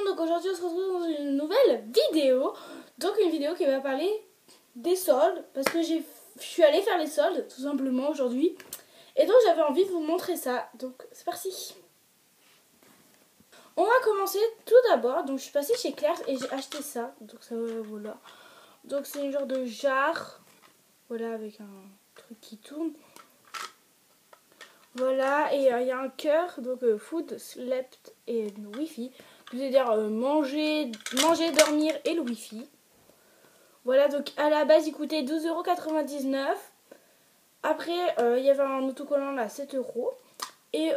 donc aujourd'hui on se retrouve dans une nouvelle vidéo. Donc une vidéo qui va parler des soldes, parce que je suis allée faire les soldes tout simplement aujourd'hui. Et donc j'avais envie de vous montrer ça, donc c'est parti. On va commencer tout d'abord, donc je suis passée chez Claire et j'ai acheté ça. Donc ça voilà. Donc c'est une genre de jarre, voilà, avec un truc qui tourne. Voilà, et il y a un cœur, donc food, slept et le wifi. C'est-à-dire manger, dormir et le wifi. Voilà, donc à la base il coûtait 12,99 €. Après il y avait un autocollant là, 7 €. Et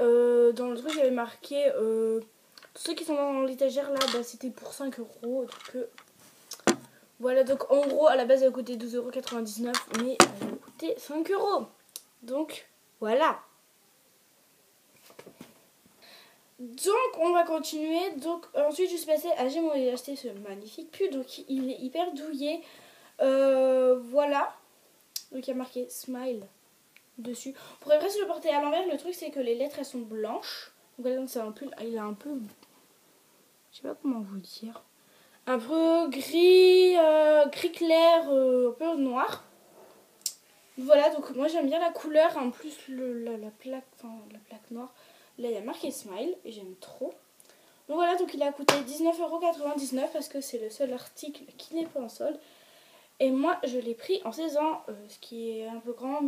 dans le truc il y avait marqué tous ceux qui sont dans l'étagère là, bah, c'était pour 5 €. Donc voilà, donc en gros à la base elle coûtait 12,99 €, mais elle coûtait 5 €. Donc voilà. Donc on va continuer. Donc ensuite je suis passée à Gémeaux et j'ai acheté ce magnifique pull. Donc il est hyper douillet. Voilà. Donc il y a marqué smile dessus. On pourrait presque le porter à l'envers. Le truc c'est que les lettres elles sont blanches. Donc voilà, c'est un pull. Il est un peu, je sais pas comment vous dire, un peu gris, gris clair, un peu noir. Voilà, donc moi j'aime bien la couleur. En plus la plaque noire. Là, il y a marqué smile et j'aime trop. Donc voilà, donc il a coûté 19,99 € parce que c'est le seul article qui n'est pas en solde. Et moi, je l'ai pris en 16 ans, ce qui est un peu grand.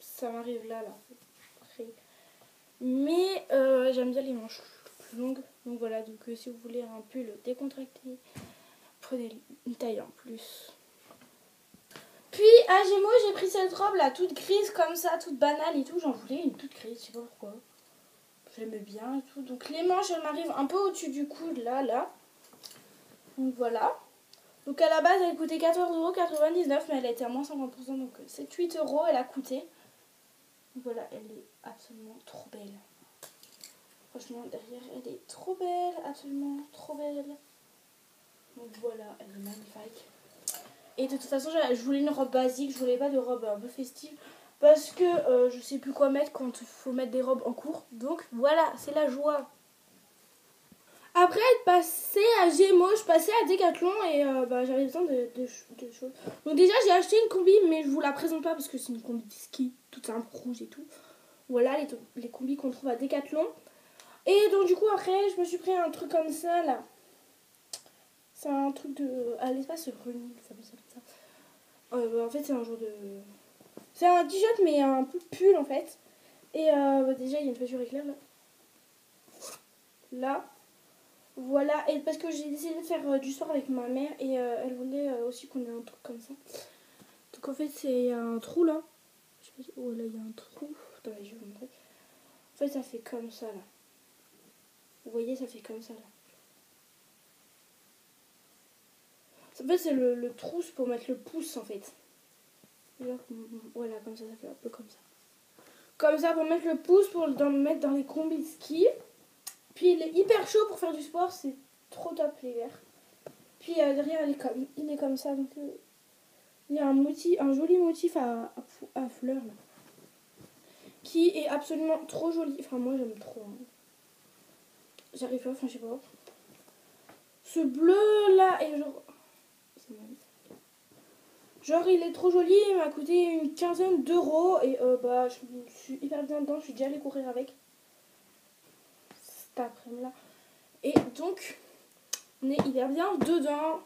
Ça m'arrive là. Mais j'aime bien les manches plus longues. Donc voilà, donc si vous voulez un pull décontracté, prenez une taille en plus. Puis à Gémeaux, j'ai pris cette robe là, toute grise comme ça, toute banale et tout. J'en voulais une toute grise, je sais pas pourquoi. J'aime bien et tout. Donc les manches, elles m'arrivent un peu au-dessus du coude, là. Donc voilà. Donc à la base, elle coûtait 14,99 €, mais elle a été à moins 50%. Donc c'est 8 € elle a coûté. Donc voilà, elle est absolument trop belle. Franchement, derrière, elle est trop belle. Absolument trop belle. Donc voilà, elle est magnifique. Et de toute façon, je voulais une robe basique. Je voulais pas de robe un peu festive. Parce que je sais plus quoi mettre quand il faut mettre des robes en cours. Donc voilà, c'est la joie. Après être passée à Gémeaux, je passais à Decathlon et j'avais besoin de choses. Donc déjà j'ai acheté une combi, mais je vous la présente pas parce que c'est une combi de ski, toute simple, rouge et tout. Voilà les combis qu'on trouve à Decathlon. Et donc du coup après je me suis pris un truc comme ça là. C'est un truc de... à l'espace running, ça s'appelle ça. En fait c'est un genre de... C'est un t-shirt mais un peu pull en fait. Et déjà il y a une peinture éclair là. Là. Voilà, et parce que j'ai décidé de faire du sport avec ma mère et elle voulait aussi qu'on ait un truc comme ça. Donc en fait c'est un trou là. Je sais pas si... Oh là il y a un trou. Attendez, je vais vous montrer. En fait ça fait comme ça là. Vous voyez, ça fait comme ça là. En fait c'est le trou, c'est pour mettre le pouce en fait. Voilà, comme ça fait un peu comme ça. Comme ça pour mettre le pouce, pour le mettre dans les combis de ski. Puis il est hyper chaud pour faire du sport, c'est trop top l'hiver. Puis derrière il est comme ça, donc il y a un joli motif à fleurs là, qui est absolument trop joli. Enfin moi j'aime trop. Hein. J'arrive pas, enfin je sais pas. Ce bleu là est genre... Genre il est trop joli, il m'a coûté une quinzaine d'euros et je suis hyper bien dedans, je suis déjà allée courir avec. Cet après-midi là. Et donc on est hyper bien dedans.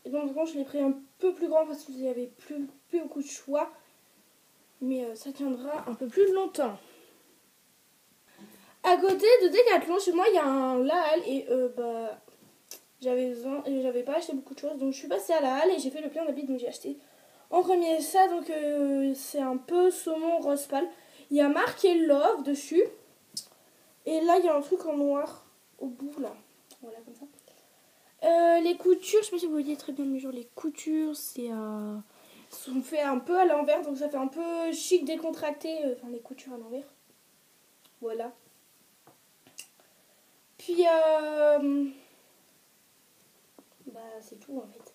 Et donc je l'ai pris un peu plus grand parce qu'il n'y avait plus beaucoup de choix. Mais ça tiendra un peu plus longtemps. À côté de Decathlon, chez moi il y a un La Halle et j'avais pas acheté beaucoup de choses. Donc je suis passée à La Halle et j'ai fait le plein d'habits. Donc j'ai acheté en premier ça. Donc c'est un peu saumon rose pâle. Il y a marqué Love dessus. Et là il y a un truc en noir au bout là. Voilà comme ça. Les coutures, je sais pas si vous voyez très bien, mais genre les coutures, sont fait un peu à l'envers, donc ça fait un peu chic décontracté, les coutures à l'envers. Voilà. Puis c'est tout en fait.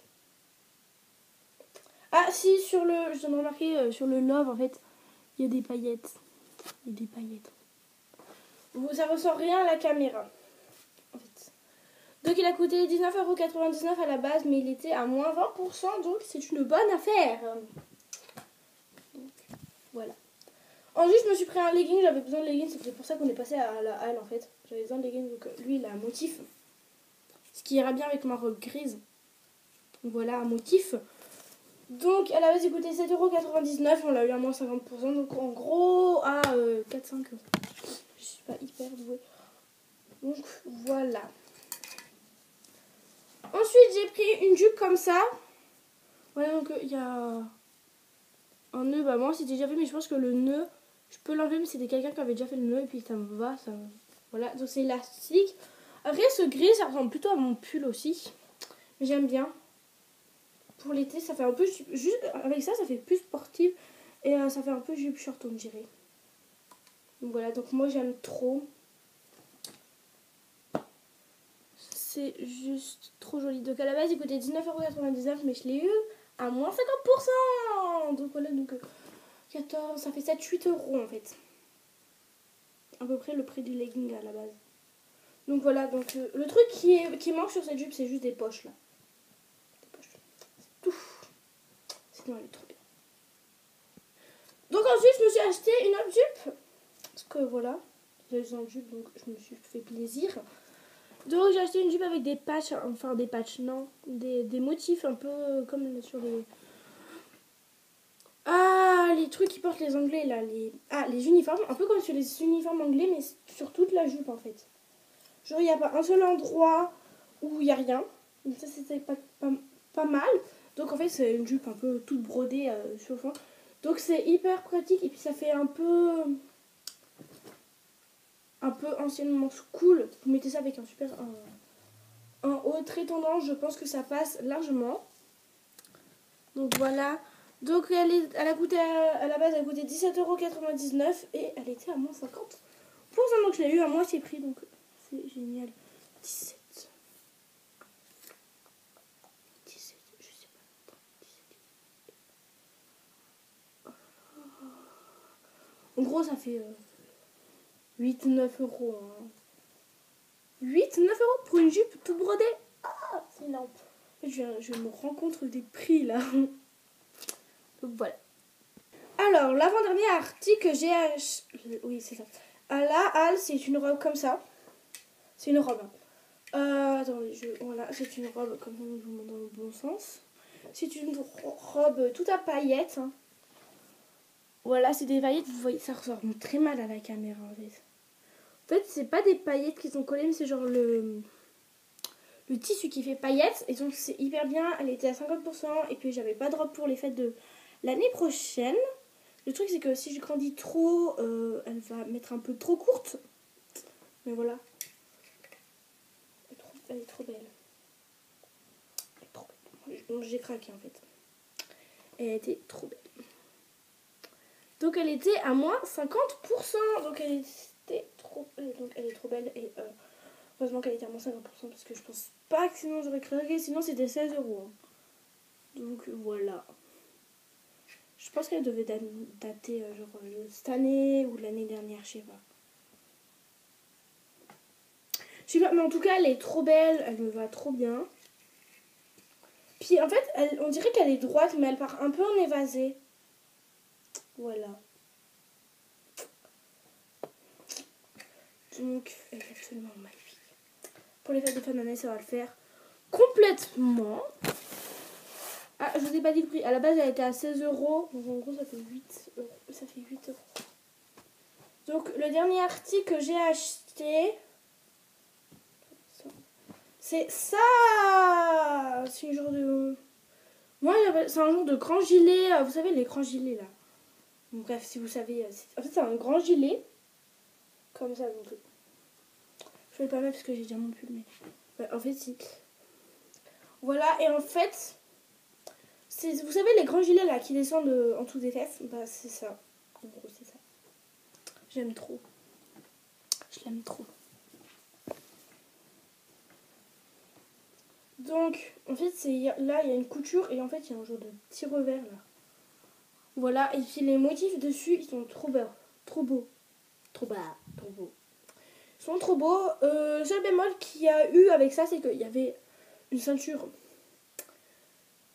Ah si, je viens de remarquer sur le Love en fait, il y a des paillettes. Ça ressort rien à la caméra. En fait. Donc il a coûté 19,99 € à la base, mais il était à moins 20%, donc c'est une bonne affaire. Donc, voilà. Ensuite, je me suis pris un legging, j'avais besoin de leggings, c'est pour ça qu'on est passé à la halle en fait. J'avais besoin de leggings, donc lui il a un motif. Ce qui ira bien avec ma robe grise. Donc voilà, un motif. Donc à la base il coûtait 7,99 €, on l'a eu à moins 50%, donc en gros à 4-5 €. Je suis pas hyper douée. Donc voilà. Ensuite j'ai pris une jupe comme ça. Voilà, donc il y a un nœud, bah moi c'était déjà fait, mais je pense que le nœud, je peux l'enlever, mais c'était quelqu'un qui avait déjà fait le nœud et puis ça me va, ça. Voilà, donc c'est élastique. Après ce gris, ça ressemble plutôt à mon pull aussi, mais j'aime bien. Pour l'été, ça fait un peu juste avec ça, ça fait plus sportive et ça fait un peu jupe short on dirait. Donc voilà, donc moi j'aime trop. C'est juste trop joli. Donc à la base il coûtait 19,99 €, mais je l'ai eu à moins 50%. Donc voilà, donc 14, ça fait 7-8 € en fait. À peu près le prix du legging à la base. Donc voilà, donc le truc qui manque sur cette jupe, c'est juste des poches là. Des poches. C'est tout. Sinon elle est trop bien. Donc ensuite je me suis acheté une autre jupe. Parce que voilà, j'avais besoin de jupe, donc je me suis fait plaisir. Donc j'ai acheté une jupe avec des patchs, enfin des patchs, non, des motifs un peu comme sur les... Ah, les trucs qui portent les anglais là, les uniformes, un peu comme sur les uniformes anglais, mais sur toute la jupe en fait. Genre il n'y a pas un seul endroit où il n'y a rien. Donc ça c'était pas mal. Donc en fait c'est une jupe un peu toute brodée sur le fond. Donc c'est hyper pratique et puis ça fait un peu anciennement cool. Vous mettez ça avec un super... Un haut très tendance, je pense que ça passe largement. Donc voilà. Donc elle a coûté à la base elle a coûté 17,99 € et elle était à moins 50%. Donc je l'ai eu à moitié prix, donc c'est génial. 17, je sais pas. 17. En gros ça fait 8-9 €. Hein. 8-9 € pour une jupe toute brodée. Ah, c'est énorme. En fait, je me rends compte des prix là. Donc voilà. Alors, l'avant-dernier article que j'ai acheté. Oui, c'est ça. À la halle, c'est une robe comme ça. C'est une robe. Attendez, voilà, c'est une robe comme ça, je vous montre dans le bon sens. C'est une robe toute à paillettes. Hein. Voilà, c'est des paillettes, vous voyez, ça ressemble très mal à la caméra en fait. En fait, c'est pas des paillettes qui sont collées, mais c'est genre le tissu qui fait paillettes. Et donc, c'est hyper bien. Elle était à 50%. Et puis, j'avais pas de robe pour les fêtes de l'année prochaine. Le truc, c'est que si je grandis trop, elle va m'être un peu trop courte. Mais voilà. Elle est trop belle. Elle est trop belle. J'ai craqué en fait. Elle était trop belle. Donc, elle était à moins 50%. Donc, elle était trop... Donc, elle est trop belle. Et heureusement qu'elle était à moins 50%. Parce que je pense pas que sinon j'aurais craqué. Sinon, c'était 16 €. Hein. Donc, voilà. Je pense qu'elle devait dater genre cette année ou l'année dernière, je sais pas. Je sais pas, mais en tout cas, elle est trop belle, elle me va trop bien. Puis en fait, on dirait qu'elle est droite, mais elle part un peu en évasé. Voilà. Donc, elle est absolument magnifique. Pour les fêtes de fin d'année, ça va le faire complètement. Ah, je vous ai pas dit le prix. À la base, elle était à 16 €. Donc en gros, ça fait 8 €. Ça fait 8 €. Donc, le dernier article que j'ai acheté... C'est ça. C'est une genre de... Moi, c'est un genre de grand gilet. Vous savez, les grands gilets, là. Bon, bref, si vous savez... En fait, c'est un grand gilet. Comme ça, donc... Je vais pas mettre parce que j'ai déjà mon pull, mais... Ouais, en fait, si... Voilà, et en fait... Vous savez, les grands gilets, là, qui descendent en dessous des fesses. Bah, c'est ça. En gros, c'est ça. J'aime trop. Je l'aime trop. Donc, en fait, là, il y a une couture et en fait, il y a un genre de petit revers là. Voilà, et puis les motifs dessus, ils sont trop beaux. Trop beaux. Trop beaux. sont trop beaux. Le seul bémol qu'il y a eu avec ça, c'est qu'il y avait une ceinture.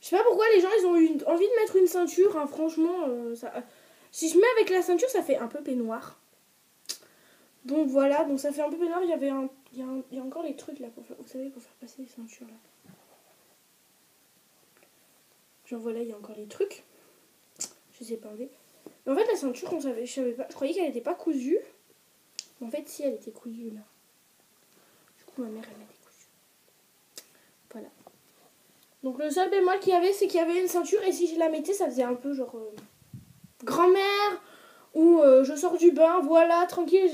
Je sais pas pourquoi les gens ils ont eu envie de mettre une ceinture, hein, franchement. Si je mets avec la ceinture, ça fait un peu peignoir. Donc voilà, donc ça fait un peu peignoir. Il y avait il y a encore les trucs là, pour faire, vous savez, pour faire passer les ceintures là. Genre voilà, il y a encore les trucs. Je les ai pas enlevés. Mais en fait, la ceinture, je savais pas, je croyais qu'elle était pas cousue. Mais en fait, si, elle était cousue là. Du coup, ma mère, elle l'a décousue. Voilà. Donc le seul bémol qu'il y avait, c'est qu'il y avait une ceinture. Et si je la mettais, ça faisait un peu genre grand-mère. Ou je sors du bain, voilà, tranquille.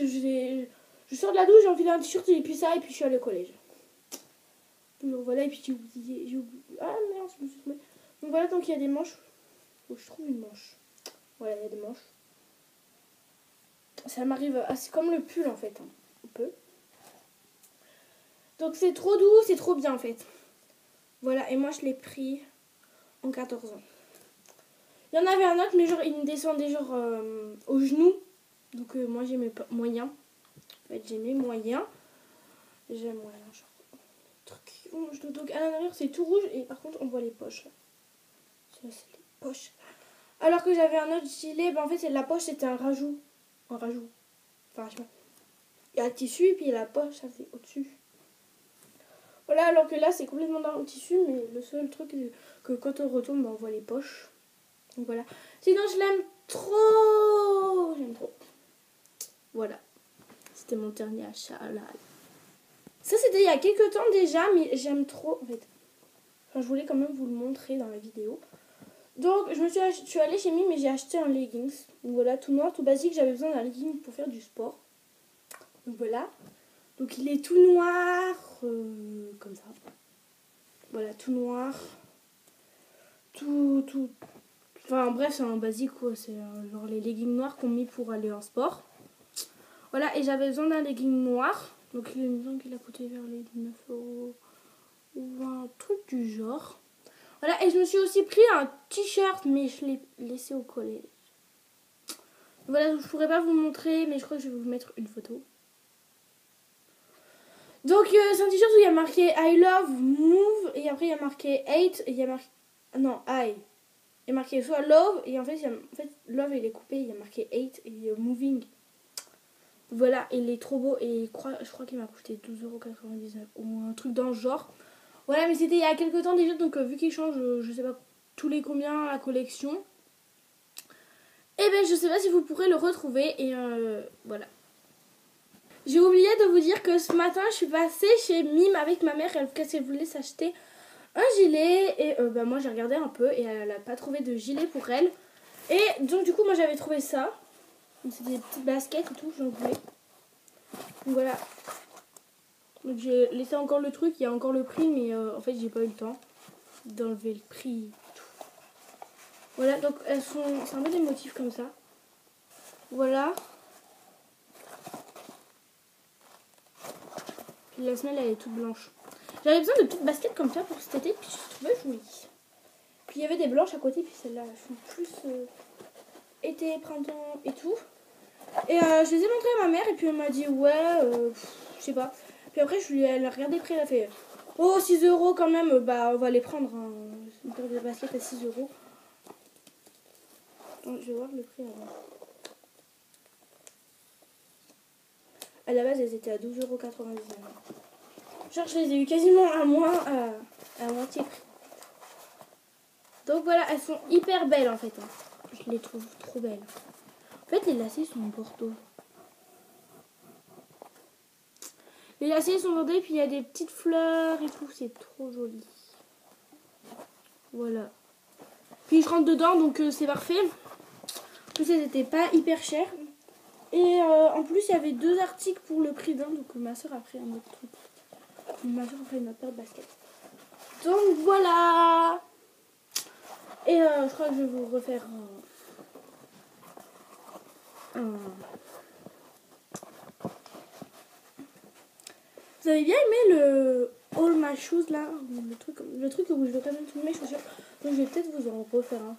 Je sors de la douche, j'ai envie d'un t-shirt et puis ça. Et puis je suis allée au collège. Donc voilà, et puis j'ai oublié. Ah merde, je me suis trompée. Donc voilà, donc il y a des manches. Faut que je trouve une manche. Voilà, il y a des manches. Ça m'arrive assez comme le pull en fait, hein, un peu. Donc c'est trop doux, c'est trop bien en fait. Voilà, et moi je l'ai pris en 14 ans. Il y en avait un autre, mais genre il me descendait genre au genou. Donc moi j'aimais pas moyen. En fait j'aimais moyen. J'aime moyen, genre truc. Donc à l'intérieur c'est tout rouge et par contre on voit les poches là. Ça c'est les poches. Alors que j'avais un autre gilet, en fait la poche c'était un rajout. Un rajout. Enfin je sais pas. Il y a le tissu et puis la poche ça c'est au-dessus. Voilà, alors que là c'est complètement dans le tissu, mais le seul truc c'est que quand on retourne, on voit les poches. Donc voilà. Sinon je l'aime trop. J'aime trop. Voilà. C'était mon dernier achat là. Ça c'était il y a quelques temps déjà, mais j'aime trop en fait. Enfin, je voulais quand même vous le montrer dans la vidéo. Donc je suis allée chez Mi, mais j'ai acheté un leggings. Donc voilà, tout noir, tout basique. J'avais besoin d'un legging pour faire du sport. Donc voilà. Donc il est tout noir, comme ça. Voilà, tout noir. Tout. Enfin bref, c'est un basique quoi. C'est genre les leggings noirs qu'on met pour aller en sport. Voilà, et j'avais besoin d'un legging noir. Donc il me semble qu'il a coûté vers les 19 € ou un truc du genre. Voilà, et je me suis aussi pris un t-shirt, mais je l'ai laissé au collège. Voilà, je pourrais pas vous montrer, mais je crois que je vais vous mettre une photo. Donc c'est un t-shirt où il y a marqué I love move, et après il y a marqué hate, et il y a marqué... Non, I. Il y a marqué soit love, et en fait love il est coupé, il y a marqué hate et moving. Voilà, et il est trop beau, et je crois qu'il m'a coûté 12,99 € ou un truc dans le genre. Voilà, mais c'était il y a quelques temps déjà, donc vu qu'il change, je sais pas tous les combien la collection. Et ben je sais pas si vous pourrez le retrouver, et voilà. J'ai oublié de vous dire que ce matin, je suis passée chez Mime avec ma mère, parce qu'elle voulait s'acheter un gilet, et moi j'ai regardé un peu, et elle n'a pas trouvé de gilet pour elle. Et donc du coup, moi j'avais trouvé ça. C'est des petites baskets et tout, j'en voulais. Donc voilà. Donc j'ai laissé encore le truc, il y a encore le prix, mais en fait j'ai pas eu le temps d'enlever le prix et tout. Voilà, donc elles sont, c'est un peu des motifs comme ça. Voilà. Puis la semelle elle est toute blanche. J'avais besoin de petites baskets comme ça pour cet été, puis je trouvais joli. Puis il y avait des blanches à côté, puis celles-là elles font plus été, printemps et tout. Et je les ai montrées à ma mère, et puis elle m'a dit ouais, je sais pas. Puis après elle a regardé près, elle a fait oh 6 € quand même, bah on va les prendre, hein. Une paire de baskets à 6 €. Attends, je vais voir le prix avant. À la base elles étaient à 12,99 €. Genre je les ai eu quasiment à moins, à moitié prix. Donc voilà, elles sont hyper belles en fait, hein. Je les trouve trop belles. En fait les lacets sont bordeaux. Les lacets sont bordés, puis il y a des petites fleurs et tout, c'est trop joli. Voilà. Puis je rentre dedans, donc c'est parfait. En plus, elles n'étaient pas hyper chères. Et en plus, il y avait 2 articles pour le prix d'un, donc ma soeur a pris un autre truc. Ma soeur a pris une autre paire de baskets. Donc voilà. Et je crois que je vais vous refaire Vous avez bien aimé le All My Shoes là, le truc où je vais quand même toutes mes chaussures. Donc je vais peut-être vous en refaire un.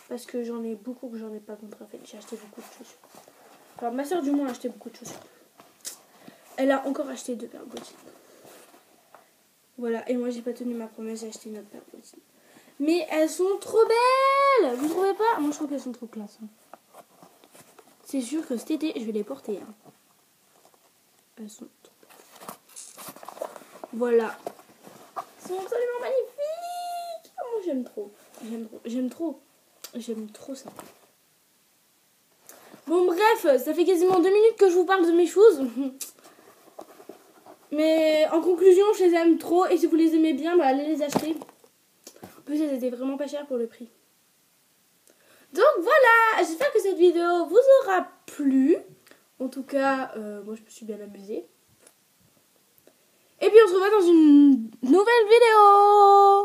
Parce que j'en ai beaucoup que j'en ai pas montré en fait. J'ai acheté beaucoup de chaussures. Enfin ma soeur du moins a acheté beaucoup de chaussures. Elle a encore acheté 2 paires de bottines. Voilà, et moi j'ai pas tenu ma promesse, j'ai acheté une autre paire de bottines. Mais elles sont trop belles. Vous trouvez pas? Moi je trouve qu'elles sont trop classe. C'est sûr que cet été je vais les porter. Elles sont trop belles. Voilà. Elles sont absolument magnifiques. Oh, moi j'aime trop. J'aime trop ça. Bon bref, ça fait quasiment 2 minutes que je vous parle de mes choses. Mais en conclusion, je les aime trop. Et si vous les aimez bien, bah, allez les acheter. En plus, elles étaient vraiment pas chères pour le prix. Donc voilà, j'espère que cette vidéo vous aura plu. En tout cas, moi je me suis bien amusée. Et puis on se revoit dans une nouvelle vidéo.